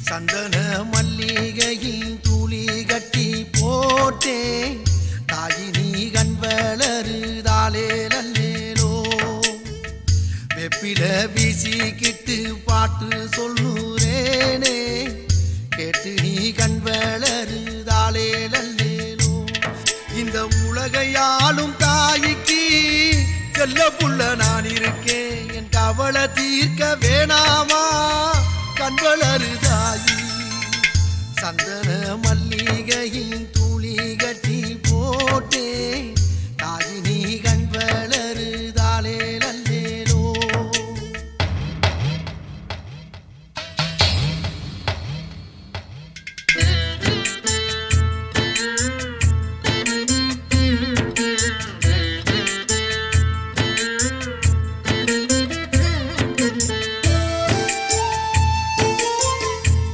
சந்தன மல்லிகையில் துளி கட்டி போட்டேன் தாயினி கண் வளருதாலே நல்லேலோ வெப்பில வீசிக்கிட்டு பாட்டு சொல்லுறேனே கேட்டு நீ கண் வளருதாலே நல்லேலோ இந்த உலகையாளும் தாய்க்கு செல்ல புள்ள நான் இருக்கேன் என் கவலை தீர்க்க வேணாமா கண் வளருதாயி சந்தன மல்லிகையின்